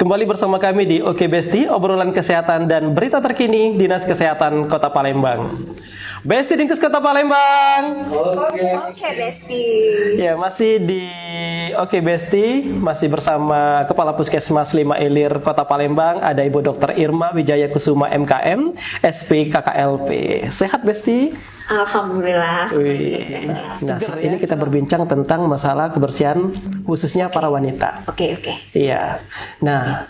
Kembali bersama kami di Oke Besti, obrolan kesehatan dan berita terkini Dinas Kesehatan Kota Palembang. Besti Dinkes Kota Palembang. Oke Besti. Ya, masih di Oke Besti, masih bersama Kepala Puskesmas 5 Ilir Kota Palembang, ada Ibu Dr. Irma Wijaya Kusuma MKM, SP KKLP. Sehat Besti? Alhamdulillah. Wih. Nah, saat ini kita berbincang tentang masalah kebersihan khususnya para wanita. Oke. Iya. Nah,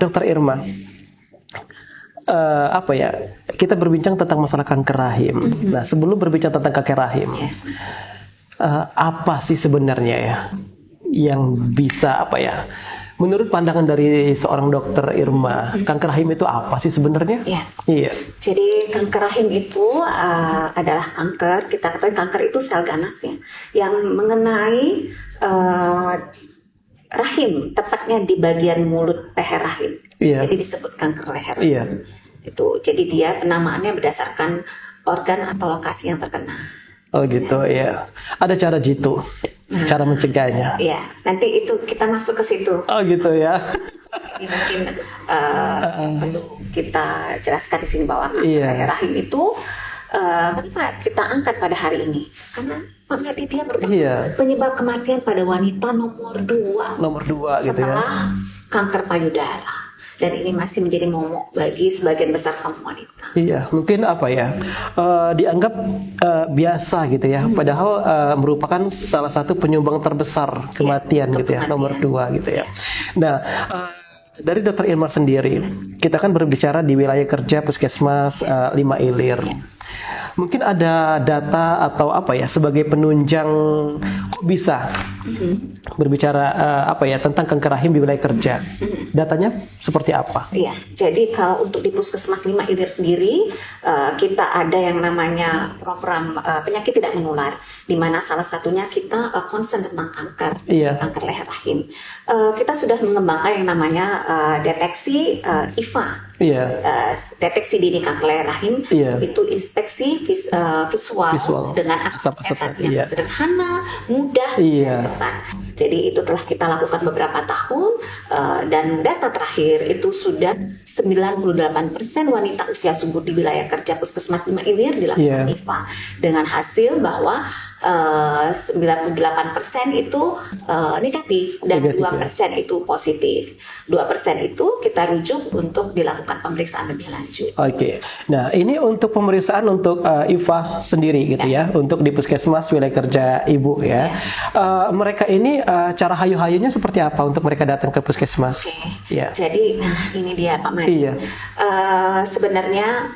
Dokter Irma, kita berbincang tentang masalah kanker rahim. Nah, sebelum berbincang tentang kanker rahim, apa sih sebenarnya ya yang bisa menurut pandangan dari seorang dokter Irma, kanker rahim itu apa sih sebenarnya? Iya. Jadi kanker rahim itu adalah kanker. Kita ketahui kanker itu sel ganas ya, yang mengenai rahim, tepatnya di bagian mulut leher rahim. Iya. Jadi disebut kanker leher. Iya. Itu. Jadi dia penamaannya berdasarkan organ atau lokasi yang terkena. Oh gitu ya. Ada cara jitu, cara mencegahnya. Iya. Nanti itu kita masuk ke situ. Oh gitu ya. Ini mungkin perlu kita jelaskan di sini bahwa kanker leher rahim itu kenapa kita angkat pada hari ini? Karena Pak Medi dia merupakan penyebab kematian pada wanita nomor 2 gitu ya. Setelah kanker payudara. Dan ini masih menjadi momok bagi sebagian besar kaum wanita. Iya, mungkin dianggap biasa gitu ya. Padahal merupakan salah satu penyumbang terbesar kematian gitu ya, nomor 2 gitu ya. Nah, dari Dokter Irma sendiri, kita kan berbicara di wilayah kerja Puskesmas 5 Ilir. Mungkin ada data atau sebagai penunjang kok bisa berbicara tentang kanker rahim di wilayah kerja. Datanya seperti apa? Iya. Jadi kalau untuk di Puskesmas 5 Ilir sendiri, kita ada yang namanya program penyakit tidak menular, di mana salah satunya kita concern tentang kanker leher rahim. Kita sudah mengembangkan yang namanya deteksi IFA. Deteksi dini kanker leher rahim itu inspeksi visual dengan asap yang sederhana, mudah, dan cepat. Jadi itu telah kita lakukan beberapa tahun dan data terakhir itu sudah 98% wanita usia subur di wilayah kerja Puskesmas 5 Ilir dilakukan IFA dengan hasil bahwa 98% itu negatif dan 2% itu positif. 2% itu kita rujuk untuk dilakukan pemeriksaan lebih lanjut. Oke. Nah, ini untuk pemeriksaan untuk IFA sendiri gitu ya, untuk di Puskesmas wilayah kerja Ibu ya. Mereka ini cara hayu-hayunya seperti apa untuk mereka datang ke Puskesmas? Jadi, ini dia Pak Madi. Sebenarnya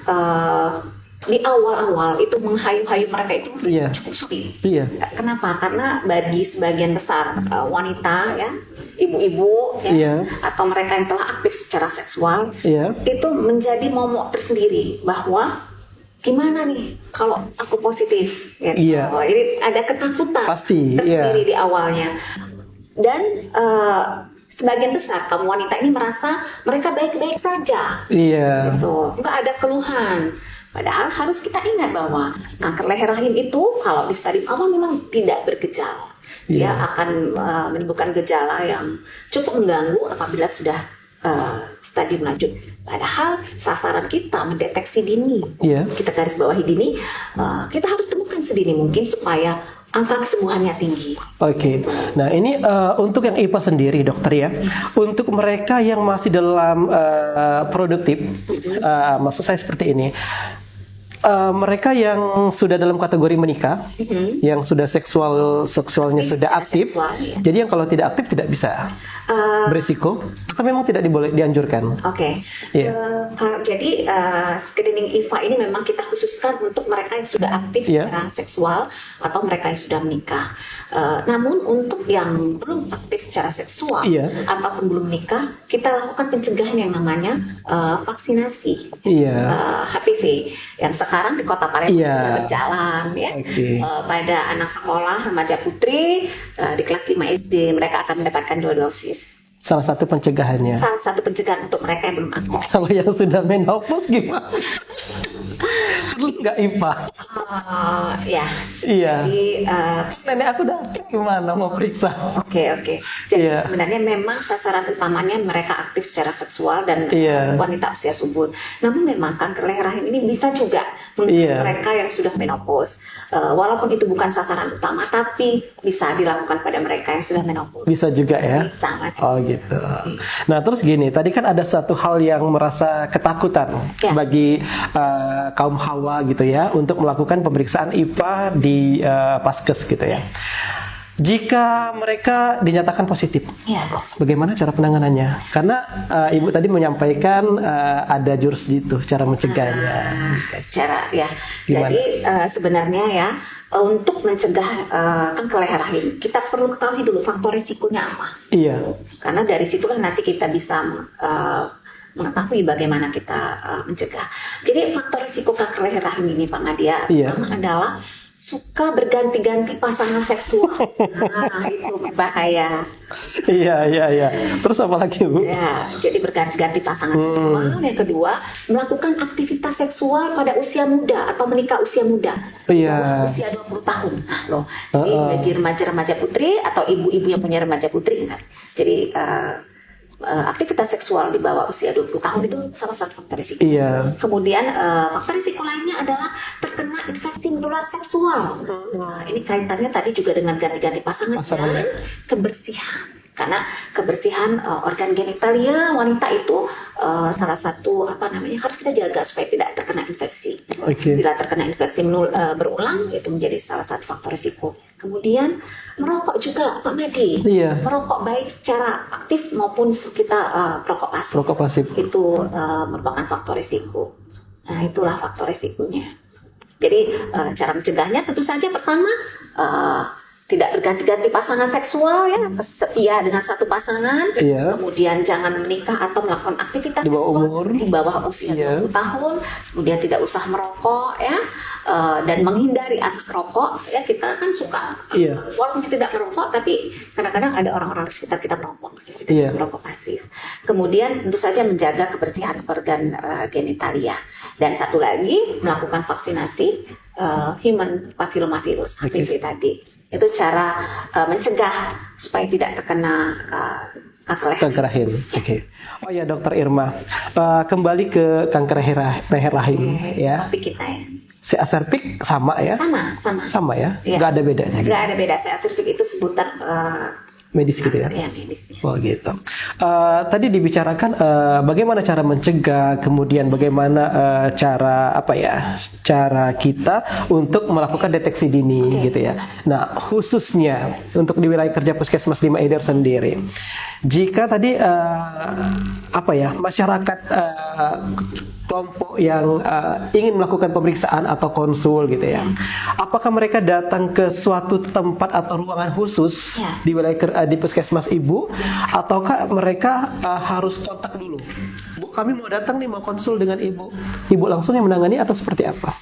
di awal-awal itu menghayu-hayu mereka itu cukup sulit. Kenapa? Karena bagi sebagian besar wanita ya, ibu-ibu atau mereka yang telah aktif secara seksual itu menjadi momok tersendiri bahwa gimana nih kalau aku positif gitu. Ini ada ketakutan tersendiri di awalnya. Dan sebagian besar kaum wanita ini merasa mereka baik-baik saja, gitu, nggak ada keluhan. Padahal harus kita ingat bahwa kanker leher rahim itu kalau di stadium awal memang tidak bergejala. Dia akan menimbulkan gejala yang cukup mengganggu apabila sudah stadium lanjut. Padahal sasaran kita mendeteksi dini, kita garis bawahi dini, kita harus temukan sedini mungkin supaya angka kesembuhannya tinggi. Oke. Nah, ini untuk yang IPA sendiri, dokter ya. Untuk mereka yang masih dalam produktif, maksud saya seperti ini. Mereka yang sudah dalam kategori menikah, yang sudah seksualnya sudah aktif, jadi yang kalau tidak aktif tidak bisa berisiko, atau memang tidak dianjurkan. Jadi screening IFA ini memang kita khususkan untuk mereka yang sudah aktif secara seksual atau mereka yang sudah menikah. Namun untuk yang belum aktif secara seksual ataupun belum menikah, kita lakukan pencegahan yang namanya vaksinasi HPV yang sekarang di Kota Palembang sudah berjalan pada anak sekolah remaja putri di kelas 5 SD mereka akan mendapatkan 2 dosis. Salah satu pencegahannya. Salah satu pencegahan untuk mereka yang belum aktif. Kalau yang sudah menopause gimana? Perlu nggak IPA? Ya. Iya. Jadi nenek aku datang gimana mau periksa? Oke. Jadi sebenarnya memang sasaran utamanya mereka aktif secara seksual dan wanita usia subur. Namun memang kanker leher rahim ini bisa juga mereka yang sudah menopause. Walaupun itu bukan sasaran utama, tapi bisa dilakukan pada mereka yang sudah menopause. Bisa juga ya? Bisa, Mas. Oh gitu. Nah terus gini, tadi kan ada satu hal yang merasa ketakutan bagi kaum hawa gitu ya, untuk melakukan pemeriksaan IVA di Paskes gitu ya. Jika mereka dinyatakan positif, bagaimana cara penanganannya? Karena Ibu tadi menyampaikan ada jurus gitu, cara mencegahnya. Jadi sebenarnya ya, untuk mencegah kanker leher rahim, kita perlu ketahui dulu faktor risikonya apa. Iya. Karena dari situlah nanti kita bisa mengetahui bagaimana kita mencegah. Jadi faktor risiko kanker leher rahim ini, Pak Nadia, pertama adalah suka berganti-ganti pasangan seksual. Nah, itu berbahaya. Iya. Terus apa lagi, Bu? Ya, jadi berganti-ganti pasangan seksual. Yang kedua, melakukan aktivitas seksual pada usia muda atau menikah usia muda. Usia 20 tahun. Jadi bagi remaja-remaja putri atau ibu-ibu yang punya remaja putri, kan. Jadi aktivitas seksual di bawah usia 20 tahun itu salah satu faktor risiko. Kemudian faktor risiko lainnya adalah terkena infeksi menular seksual. Ini kaitannya tadi juga dengan ganti-ganti pasangan dan kebersihan. Karena kebersihan organ genitalia wanita itu salah satu harus kita jaga supaya tidak terkena infeksi. Bila terkena infeksi berulang, itu menjadi salah satu faktor risiko. Kemudian merokok juga, Pak Madi. Merokok baik secara aktif maupun kita perokok pasif. Itu merupakan faktor risiko. Nah, itulah faktor risikonya. Jadi cara mencegahnya tentu saja pertama tidak berganti-ganti pasangan seksual, setia dengan satu pasangan. Kemudian jangan menikah atau melakukan aktivitas seksual di bawah usia 20 tahun. Kemudian tidak usah merokok dan menghindari asap rokok. Kita kan suka walaupun kita tidak merokok, tapi kadang-kadang ada orang-orang di sekitar kita merokok. Kita merokok pasif. Kemudian tentu saja menjaga kebersihan organ genitalia. Dan satu lagi, melakukan vaksinasi human papillomavirus HPV tadi. Itu cara mencegah supaya tidak terkena kanker rahim. Oh ya, Dokter Irma, kembali ke kanker leher rahim ya. Topik kita ya. CA cervix sama ya? Sama ya? Nggak ada bedanya? Nggak ada beda. CA cervix itu sebutan medis gitu ya? Iya, medis. Oh gitu. Tadi dibicarakan bagaimana cara mencegah, kemudian bagaimana cara kita untuk melakukan deteksi dini gitu ya. Nah, khususnya untuk di wilayah kerja Puskesmas 5 Ilir sendiri. Jika tadi masyarakat kelompok yang ingin melakukan pemeriksaan atau konsul gitu ya. Apakah mereka datang ke suatu tempat atau ruangan khusus di wilayah di Puskesmas Ibu, ataukah mereka harus kontak dulu? Bu, kami mau datang nih, mau konsul dengan Ibu. Ibu langsung yang menangani atau seperti apa?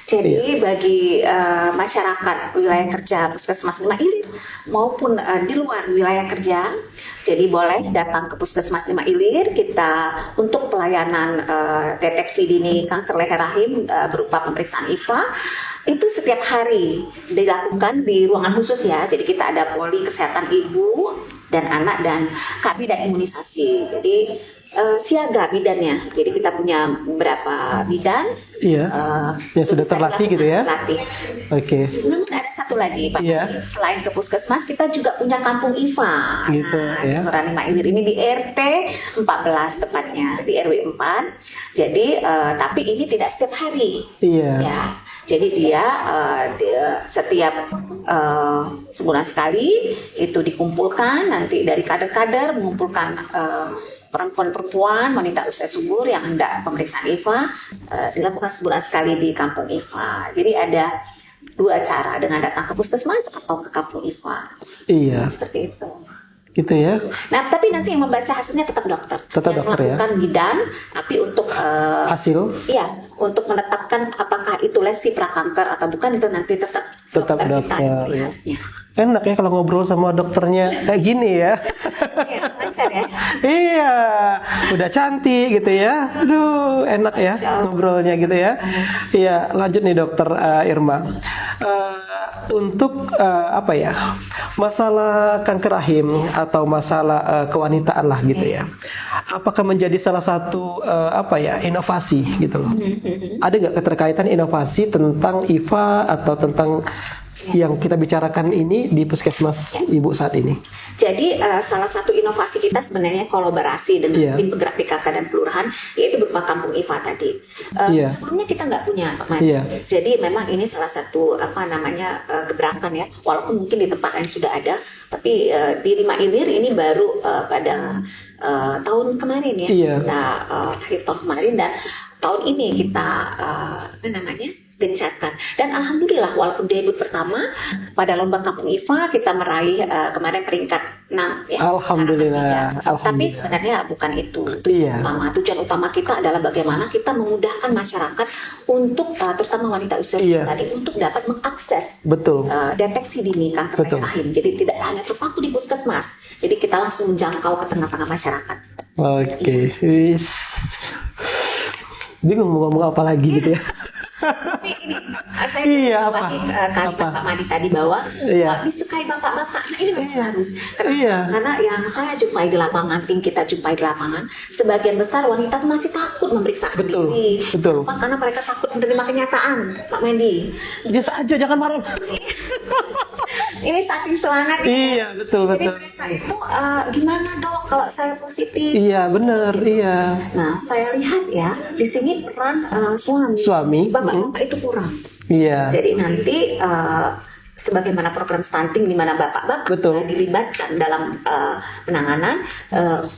Jadi bagi masyarakat wilayah kerja Puskesmas 5 Ilir maupun di luar wilayah kerja, jadi boleh datang ke Puskesmas 5 Ilir kita untuk pelayanan deteksi dini kanker leher rahim berupa pemeriksaan IVA. Itu setiap hari dilakukan di ruangan khusus ya. Jadi kita ada poli kesehatan ibu dan anak dan Kak Bidan imunisasi. Jadi siaga bidannya. Jadi kita punya beberapa bidan. Yang sudah terlatih gitu ya. Namun ada satu lagi Pak. Selain ke Puskesmas, kita juga punya kampung IVA. Kelurahan 5 Ilir ini di RT 14 tepatnya, di RW 4. Jadi tapi ini tidak setiap hari. Jadi dia setiap sebulan sekali itu dikumpulkan, nanti dari kader-kader mengumpulkan perempuan-perempuan, wanita usia subur yang hendak pemeriksaan IVA, dilakukan sebulan sekali di kampung IVA. Jadi ada dua cara, dengan datang ke Puskesmas atau ke kampung IVA. Seperti itu. Gitu ya. Nah, tapi nanti yang membaca hasilnya tetap dokter. Yang melakukan bidan, tapi untuk hasil? Untuk menetapkan apakah itu lesi prakanker atau bukan, itu nanti tetap dokter kita yang melihatnya. Enak ya kalau ngobrol sama dokternya kayak gini ya. Iya, lancar ya. Iya, udah cantik gitu ya. Aduh, enak ya ngobrolnya gitu ya. Iya, lanjut nih dokter Irma. Untuk apa ya? Masalah kanker rahim atau masalah kewanitaan lah gitu ya. Apakah menjadi salah satu apa ya, inovasi gitu loh. Ada nggak keterkaitan inovasi tentang IVA atau tentang yang kita bicarakan ini di puskesmas ibu saat ini? Jadi salah satu inovasi kita sebenarnya kolaborasi dengan tim penggerak PKK dan kelurahan, yaitu berupa kampung IVA tadi. Sebelumnya kita nggak punya, Pak Madi. Jadi memang ini salah satu gebrakan ya, walaupun mungkin di tempat lain sudah ada, tapi di Lima Ilir ini baru pada tahun kemarin ya, kita akhir tahun kemarin, dan tahun ini kita gencarkan. Dan alhamdulillah walaupun debut pertama pada lomba kampung IVA kita meraih kemarin peringkat 6 ya. Alhamdulillah. Tapi sebenarnya bukan itu utama. Tujuan utama kita adalah bagaimana kita memudahkan masyarakat untuk terutama wanita usia tadi untuk dapat mengakses deteksi dini kanker rahim. Jadi tidak hanya terpaku di puskesmas. Jadi kita langsung menjangkau ke tengah-tengah masyarakat. Oke. Bingung mau ngomong apa lagi gitu ya. Tapi ini saya kalimat Pak Madi tadi bahwa disukai bapak-bapak. Nah ini memang harus karena yang saya jumpai di lapangan, tim kita jumpai di lapangan, sebagian besar wanita masih takut memeriksa diri. Betul. Karena mereka takut menerima kenyataan, Pak Madi. Biasa aja, jangan marah. Ini saking semangat. Iya, betul. Jadi mereka itu gimana dok kalau saya positif? Iya, benar, iya. Nah, saya lihat ya di sini peran suami. Bapak itu kurang. Iya. Jadi nanti sebagaimana program stunting di mana bapak-bapak dilibatkan dalam penanganan,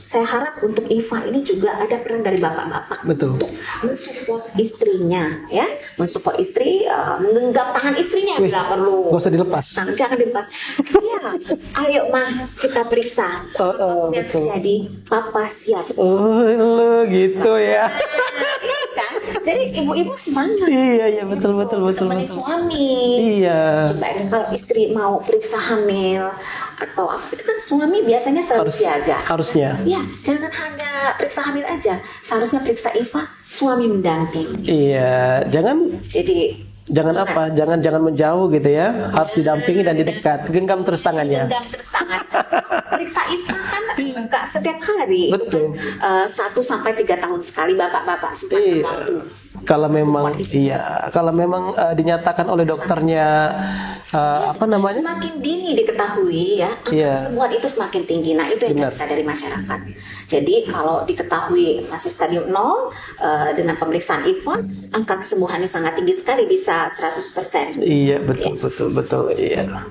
saya harap untuk IVA ini juga ada peran dari bapak-bapak untuk mensupport istrinya, ya, mensupport istri, menggenggam tangan istrinya bila perlu. Gak usah dilepas. Jangan dilepas. Iya, ayo mah kita periksa. Yang terjadi, papa siap. Lo gitu ya. Jadi ibu-ibu semangat. Iya betul. Temenin suami. Iya. Coba kalau istri mau periksa hamil atau apa, itu kan suami biasanya selalu siaga. Harusnya. Ya, jangan hanya periksa hamil aja. Seharusnya periksa IVA, suami mendampingi. Iya, jangan. Jadi jangan menjauh gitu ya. Harus didampingi dan di dekat. Genggam terus tangannya. Periksa IVA kan enggak setiap hari. Betul. 1 sampai 3 tahun sekali bapak-bapak sempat membantu. Kalau memang dinyatakan oleh dokternya semakin dini diketahui ya, angka kesembuhan itu semakin tinggi. Nah, itu yang kita dari masyarakat. Jadi kalau diketahui masih stadium 0 dengan pemeriksaan IVA, angka kesembuhannya sangat tinggi sekali, bisa 100%. Iya, betul. Iya.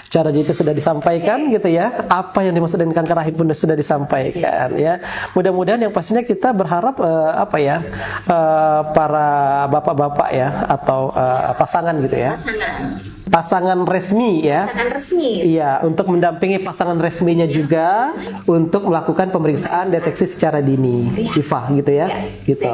Cara itu sudah disampaikan gitu ya. Apa yang dimaksud dengan kanker rahim pun sudah disampaikan ya. Mudah-mudahan yang pastinya kita berharap para bapak-bapak ya atau pasangan gitu ya. Pasangan resmi ya. Pasangan resmi. Iya, untuk mendampingi pasangan resminya juga untuk melakukan pemeriksaan deteksi secara dini, IVA gitu ya. Gitu.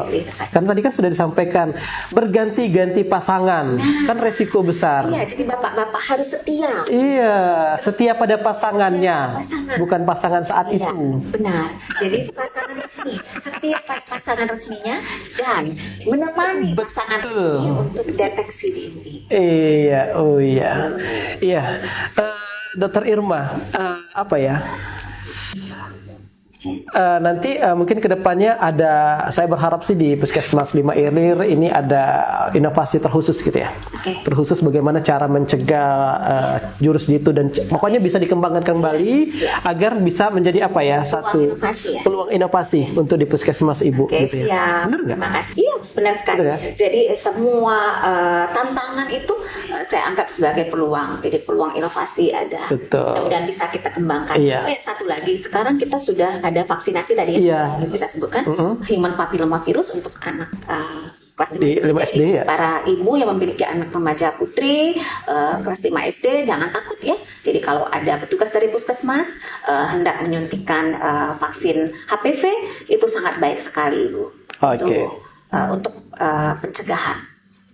Karena tadi kan sudah disampaikan berganti-ganti pasangan, kan resiko besar. Iya, jadi bapak-bapak harus setia. Iya, setia pada pasangannya, bukan pasangan saat itu. Benar. Jadi pasangan resmi, setia pada pasangan resminya dan menemani pasangan resmi untuk deteksi dini. Iya. Dokter Irma, nanti mungkin kedepannya saya berharap sih di Puskesmas Lima Ilir ini ada inovasi terkhusus gitu ya. Terkhusus bagaimana cara mencegah jurus jitu dan pokoknya bisa dikembangkan kembali agar bisa menjadi peluang inovasi untuk di Puskesmas Ibu gitu ya. Benar nggak? Terima kasih. Iya, benar sekali. Benar, ya? Jadi semua tantangan itu saya anggap sebagai peluang. Jadi peluang inovasi ada. Betul. Dan bisa kita kembangkan. Satu lagi, sekarang kita sudah ada vaksinasi tadi yang kita sebutkan, human papilloma virus untuk anak kelas 5 SD ya. Para ibu yang memiliki anak remaja putri kelas 5 SD jangan takut ya. Jadi kalau ada petugas dari puskesmas hendak menyuntikkan vaksin HPV, itu sangat baik sekali Ibu. Untuk pencegahan.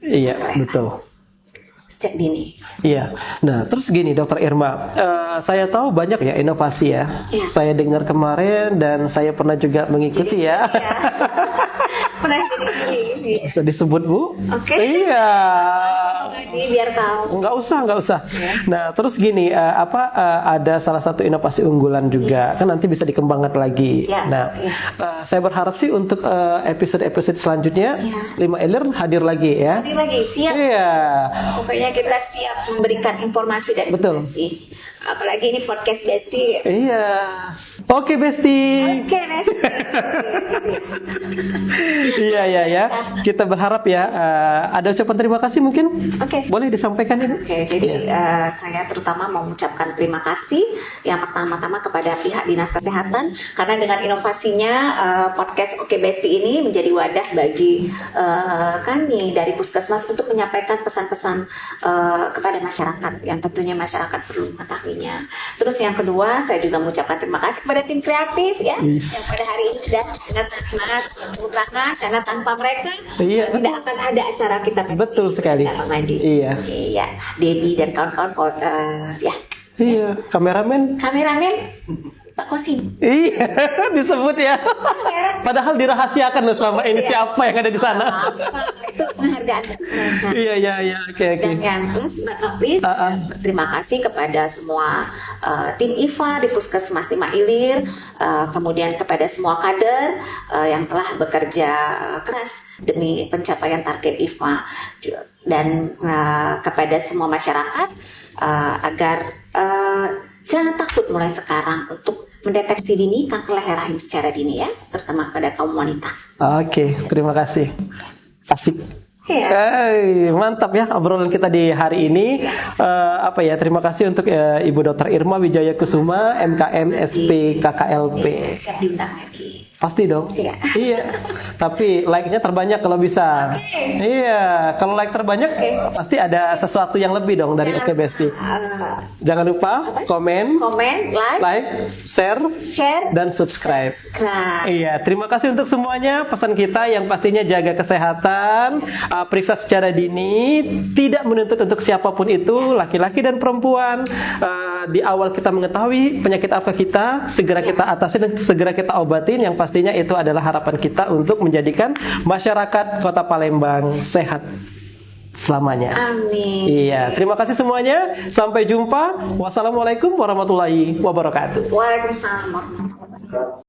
Iya, betul. sejak dini. Iya. Nah, terus gini Dokter Irma, saya tahu banyak ya inovasi ya. Saya dengar kemarin dan saya pernah juga mengikuti ya. Pernah jadi. Bisa disebut Bu? Oke. Iya. Biar tahu. Nggak usah. Nah, terus gini, ada salah satu inovasi unggulan juga, kan nanti bisa dikembangkan lagi. Nah, saya berharap sih untuk episode-episode selanjutnya 5 Elir hadir lagi ya. Hadir lagi, siap. Iya. Pokoknya kita siap memberikan informasi dan edukasi. Apalagi ini podcast Besti. Iya. Oke Besti. Iya. Kita berharap ya ada ucapan terima kasih mungkin. Boleh disampaikan ini. Jadi saya terutama mau mengucapkan terima kasih yang pertama-tama kepada pihak Dinas Kesehatan karena dengan inovasinya podcast Oke Besti ini menjadi wadah bagi kami dari Puskesmas untuk menyampaikan pesan-pesan kepada masyarakat yang tentunya masyarakat perlu mengetahui. Terus yang kedua, saya juga mengucapkan terima kasih kepada tim kreatif ya, yang pada hari ini sudah sangat sangat karena tanpa mereka tidak akan ada acara kita. Betul sekali. Iya. Debbie dan kawan-kawan ya. Iya. Kameramen. Pak Kosim. Iya, disebut ya. Padahal dirahasiakan loh selama ini siapa yang ada di sana. Itu penghargaan. Iya. Oke. Dan yang last but not least, berterima kasih kepada semua tim IFA di Puskesmas 5 Ilir, kemudian kepada semua kader yang telah bekerja keras demi pencapaian target IFA dan kepada semua masyarakat agar jangan takut mulai sekarang untuk mendeteksi dini kanker leher rahim secara dini ya, terutama pada kaum wanita. Oke, terima kasih. Asik. Mantap ya obrolan kita di hari ini. Terima kasih untuk Ibu Dr. Irma Wijaya Kusuma, MKM SP KKLP. Siap diundang lagi. Pasti dong. Iya. Tapi like-nya terbanyak kalau bisa. Iya. Kalau like terbanyak, pasti ada sesuatu yang lebih dong dari Oke Besti. Jangan lupa komen, like, share, dan subscribe. Iya. Terima kasih untuk semuanya. Pesan kita yang pastinya jaga kesehatan, periksa secara dini, tidak menuntut untuk siapapun itu, laki-laki dan perempuan. Di awal kita mengetahui penyakit apa kita, segera kita atasi dan segera kita obatin. Yang pastinya itu adalah harapan kita untuk menjadikan masyarakat Kota Palembang sehat selamanya. Amin. Iya, terima kasih semuanya. Sampai jumpa. Wassalamualaikum warahmatullahi wabarakatuh. Waalaikumsalam warahmatullahi wabarakatuh.